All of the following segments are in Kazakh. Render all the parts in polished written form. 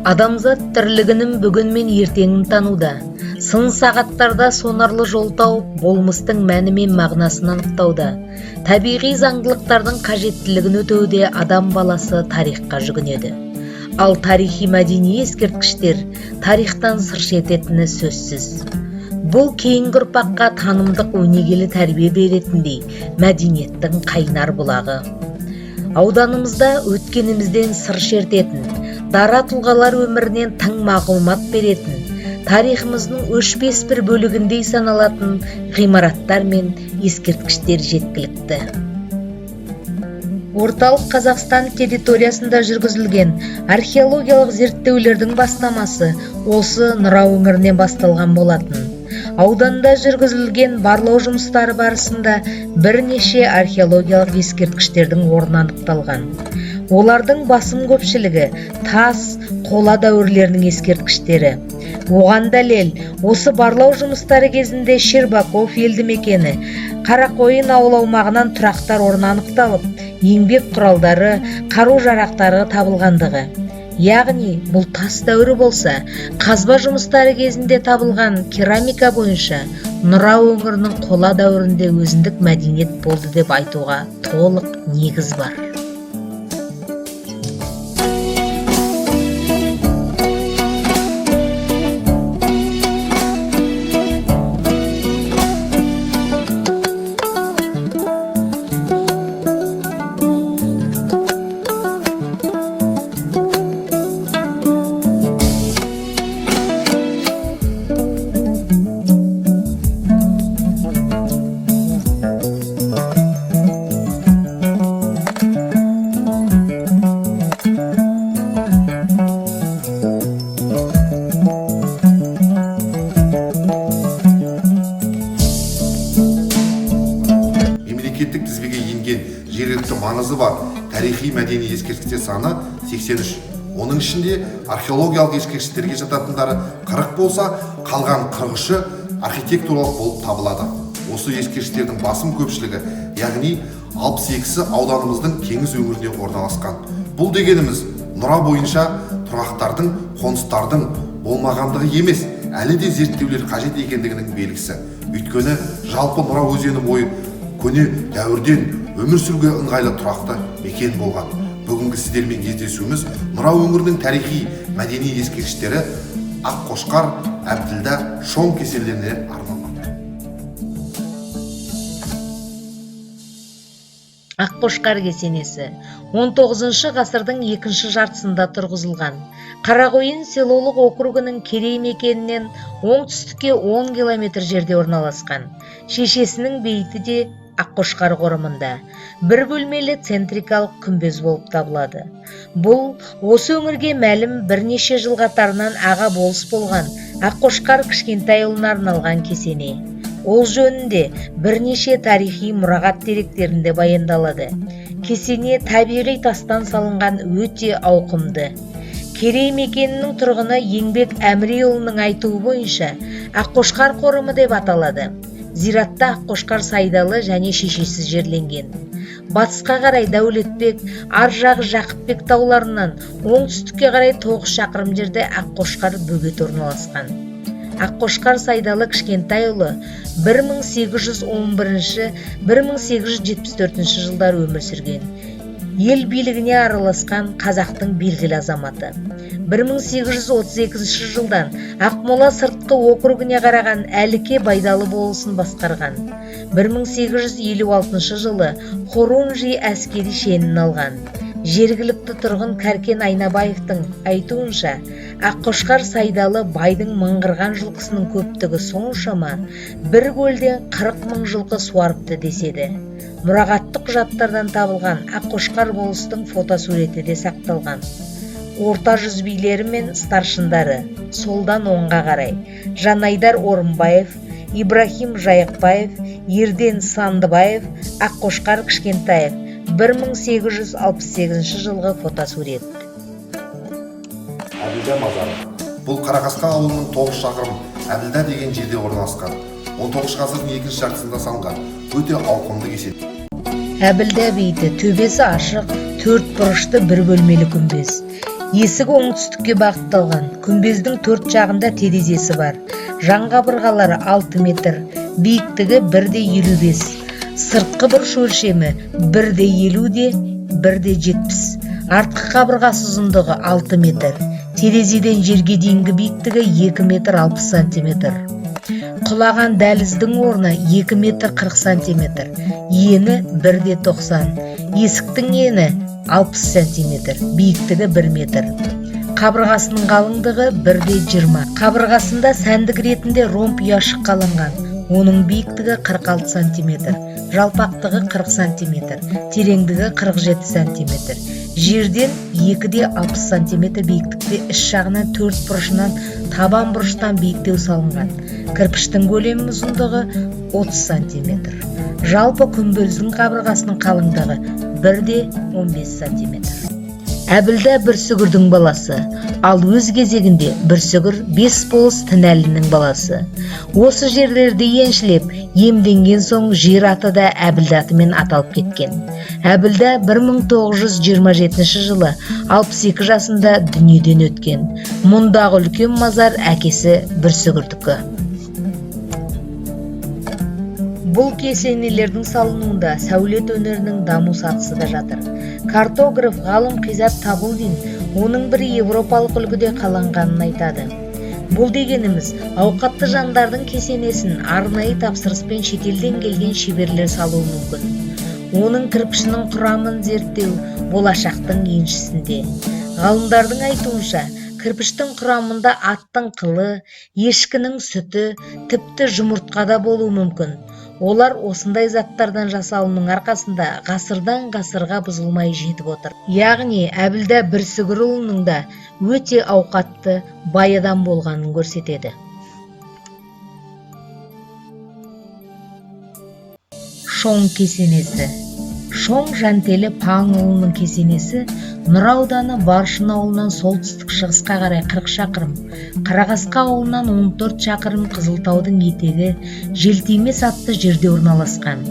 Адамзат тірлігінің бүгін мен ертеңін тануда, сын сағаттарда сонарлы жол тауып, болмыстың мәні мен мағынасын анықтауда, табиғи заңдылықтардың қажеттілігін өтеуде адам баласы тарихқа жүгінеді. Ал тарихи мәдени ескерткіштер тарихтан сыр шертетіні сөзсіз. Бұл кейінгі ұрпаққа танымдық өнегелі тәрбие беретіндей мәдениеттің қайнар бұлағы. Ауданымызда өткенімізден сыр шертетін, дара тұлғалар өмірінен тың мағлұмат беретін, тарихымыздың өшпес бір бөлігіндей саналатын ғимараттар мен ескерткіштер жеткілікті. Орталық Қазақстан территориясында жүргізілген археологиялық зерттеулердің бастамасы осы Нұра өңірінен басталған болатын. Ауданда жүргізілген барлау жұмыстары барысында бірнеше археологиялық ескерткіштердің орны анықталған. Олардың басым көпшілігі тас, қола дәуірлерінің ескерткіштері. Оған дәлел, осы барлау жұмыстары кезінде Щербаков елді мекені, Қарақойын ауыл аумағынан тұрақтар орны анықталып, еңбек құралдары, қару-жарақтары табылғандығы. Яғни, бұл тас дәуірі болса, қазба жұмыстары кезінде табылған керамика бойынша Нұра өңірінің қола дәуірінде өзіндік мәдениет болды деп айтуға толық негіз бар. Мемлекеттік тізбеге енген жергілікті маңызы бар тарихи мәдени ескерткіштер саны 83. Оның ішінде археологиялық ескерткіштерге жататындары 40 болса, қалған 43-і архитектуралық болып табылады. Осы ескерткіштердің басым көпшілігі, яғни 62-сі ауданымыздың Теңіз өңіріне орналасқан. Бұл дегеніміз Нұра бойынша тұрақтардың, қоныстардың болмағандығы емес, әлі де зерттеулер қажет екендігінің белгісі. Өйткені жалпы Нұра өзені бойы көне дәуірден өмір сүруге ыңғайлы тұрақты мекен болған. Бүгінгі сіздермен кездесуіміз Нұра өңірінің тарихи мәдени ескерткіштері Аққошқар, Әбділда, Шоң кесенелеріне арналған. Аққошқар кесенесі 19 ғасырдың екінші жартысында тұрғызылған. Қарақойын селолық округінің Керей мекенінен оңтүстікке 10 км жерде орналасқан. Шешесінің бейіті де Аққошқар қорымында. Бір бөлмелі центрикалық күмбез болып табылады. Бұл осы өңірге мәлім бірнеше жыл қатарынан аға болыс болған Аққошқар кішкентайұлына арналған кесене. Ол жөнінде бірнеше тарихи мұрағат деректерінде баяндалады. Кесене табиғи тастан салынған өте ауқымды. Керей мекенінің тұрғыны Еңбек Әміреұлының айтуы бойынша Аққошқар қорымы деп аталады. Зиратта Аққошқар Сайдалы және шешесі жерленген. Батысқа қарай Дәулетбек, ар жағы Жақыпбек тауларынан оңтүстікке қарай 9 шақырым жерде Аққошқар бөгет орналасқан. Аққошқар Сайдалы кішкентайұлы 1811-1874 жылдар өмір сүрген. Ел билігіне араласқан қазақтың белгілі азаматы. 1832 жылдан Ақмола сыртқы округіне қараған Әліке Байдалы болысын басқарған. 1856 жылы Хорунжи әскери шенін алған. Жергілікті тұрғын Кәркен Айнабаевтың айтуынша, Аққошқар Сайдалы байдың мыңғырған жылқысының көптігі соншама бір көлден 40 мың жылқы суарыпты деседі. Мұрағаттық құжаттардан табылған Аққошқар болыстың фотосуреті де сақталған. Орта жүз билері мен старшындары солдан оңға қарай Жанайдар Орынбаев, Ибрахим Жайықбаев, Ерден Сандыбаев, Аққошқар Кішкентаев 1868 жылғы фотосурет. Әбілда мазары. Бұл Қарақасқа ауылының 9 шақырым Әбілда деген жерде орналасқан. 19 ғасырдың екінші жартысында салынған өте ауқымды кесене. Әбілда бейіті төбесі ашық, 4 бұрышты бір бөлмелі күмбез. Есігі оңтүстікке бағытталған. Күмбездің 4 жағында терезесі бар. Жан қабырғалары 6 метр, биіктігі 1,55. Сыртқы бұрыш өлшемі 1,50 1,70. Артқы қабырғасы ұзындығы 6 метр. Терезеден жерге дейінгі биіктігі 2 метр 60 сантиметр. Құлаған дәліздің орны 2 метр 40 сантиметр. Ені 1,90. Есіктің ені 60 сантиметр. Биіктігі 1 метр. Қабырғасының қалыңдығы 1,20. Қабырғасында сәндік ретінде ромб ұяшық қаланған. Оның биіктігі 46 сантиметр. Жалпақтығы 40 сантиметр. Тереңдігі 47 сантиметр. Жерден 2,60 сантиметр биіктікте іш жағынан 4 бұрышынан табан бұрыштан биіктеу салынған. Кірпіштің көлемі ұзындығы 30 сантиметр. Жалпы күмбездің қабырғасының қалыңдығы 1,15 сантиметр. Әбілда Бүрсүгірдің баласы, ал өз кезегінде Бүрсүгір Бес болыс Тінәлінің баласы. Осы жерлерді еншілеп, емденген соң жер аты да Әбілда атымен аталып кеткен. Әбілда 1927 жылы 62 жасында дүниеден өткен. Мұндағы үлкен мазар әкесі Бүрсүгірдікі. Бұл кесенелердің салынуында сәулет өнерінің даму сатысы да жатыр. Картограф ғалым Қизат Табылдин оның бірі европалық үлгіде қаланғанын айтады. Бұл дегеніміз ауқатты жандардың кесенесін арнайы тапсырыспен шетелден келген шеберлер салуы мүмкін. Оның кірпішінің құрамын зерттеу болашақтың еншісінде. Ғалымдардың айтуынша, кірпіштің құрамында аттың қылы, ешкінің сүті, тіпті жұмыртқа да болуы мүмкін. Олар осындай заттардан жасалуының арқасында ғасырдан ғасырға бұзылмай жетіп отыр. Яғни Әбілда Бүрсүгірұлының да өте ауқатты, бай адам болғанын көрсетеді. Шоң кесенесі. Шоң Жантелі Паңұлының кесенесі Нұра ауданы Баршын ауылынан солтүстік шығысқа қарай 40 шақырым, Қарақасқа ауылынан 14 шақырым Қызылтаудың етегі Желтимес атты жерде орналасқан.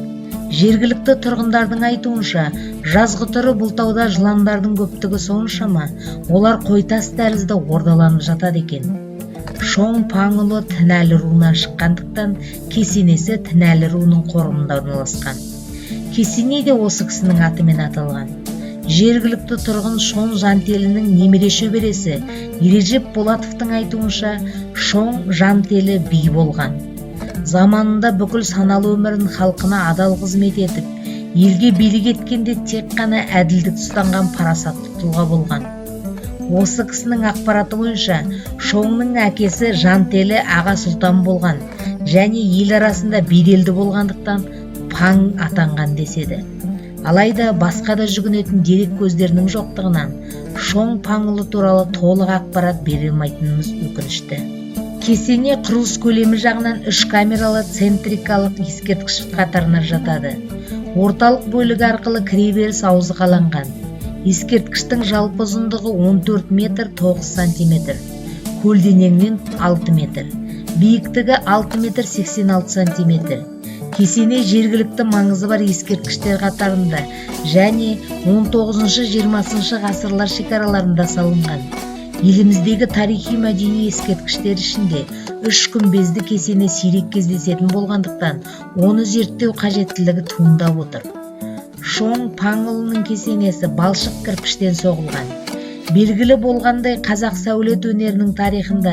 Жергілікті тұрғындардың айтуынша, жазғытұры бұл тауда жыландардың көптігі соншама, олар қойтас тәрізді ордаланып жатады екен. Шоң Паңұлы Тінәлі руынан шыққандықтан, кесенесі Тінәлі руының қорымында орналасқан. Кесене де осы кісінің атымен аталған. Жергілікті тұрғын Шоң Жантелінің немере шөбересі Ережеп Болатовтың айтуынша, Шоң Жантелі би болған. Заманында бүкіл саналы өмірін халқына адал қызмет етіп, елге билік еткенде тек қана әділдік ұстанған парасатты тұлға болған. Осы кісінің ақпараты бойынша, Шоңның әкесі Жантелі аға сұлтан болған және ел арасында беделді болғандықтан Паң атанған деседі. Алайда басқа да жүгінетін дерек көздерінің жоқтығынан Шоң Паңұлы туралы толық ақпарат бере алмайтынымыз өкінішті. Кесене құрылыс көлемі жағынан 3 камералы центрикалық ескерткіш қатарына жатады. Орталық бөлігі арқылы кіреберіс аузы қаланған. Ескерткіштің жалпы ұзындығы 14 метр 9 сантиметр, көлденеңінен 6 метр, биіктігі 6 метр 86 сантиметр. Кесене жергілікті маңызы бар ескерткіштер қатарында және 19-20 ғасырлар шекараларында салынған. Еліміздегі тарихи мәдени ескерткіштер ішінде 3 күмбезді кесене сирек кездесетін болғандықтан, оны зерттеу қажеттілігі туындап отыр. Шоң Паңұлының кесенесі балшық кірпіштен соғылған. Белгілі болғандай, қазақ сәулет өнерінің тарихында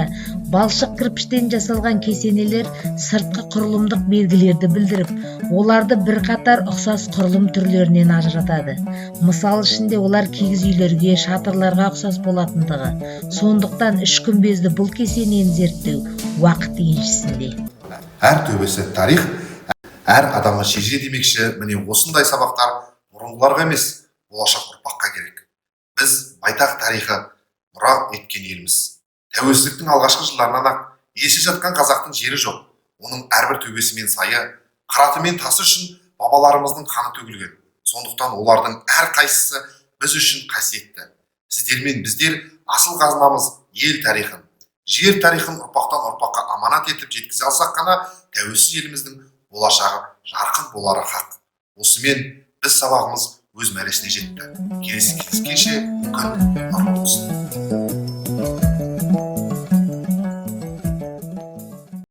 балшық кірпіштен жасалған кесенелер сыртқы құрылымдық белгілерді білдіріп, оларды бірқатар ұқсас құрылым түрлерінен ажыратады. Мысал ішінде олар киіз үйлерге, шатырларға ұқсас болатындығы. Сондықтан 3 күмбезді бұл кесенені зерттеу уақыт еншісінде. Әр төбесі тарих, әр адамға шежіре демекші, міне осындай сабақтар бұрынғыларға емес, болашақ ұрпаққа керек. Біз байтақ тарихы мұра еткен елміз. Тәуелсіздіктің алғашқы жылдарынан ақ есі жатқан қазақтың жері жоқ. Оның әрбір төбесі мен сайы, қыраты мен тасы үшін бабаларымыздың қаны төгілген. Сондықтан олардың әр қайсысы біз үшін қасиетті. Сіздер мен біздер асыл қазынамыз ел тарихын, жер тарихын ұрпақтан ұрпаққа аманат етіп жеткізе алсақ қана тәуелсіз еліміздің болашағы жарқын болары хақ. Осымен біз сабағымыз өз мәресіне жетті. Келесі кездескенше күн нұрлы болсын.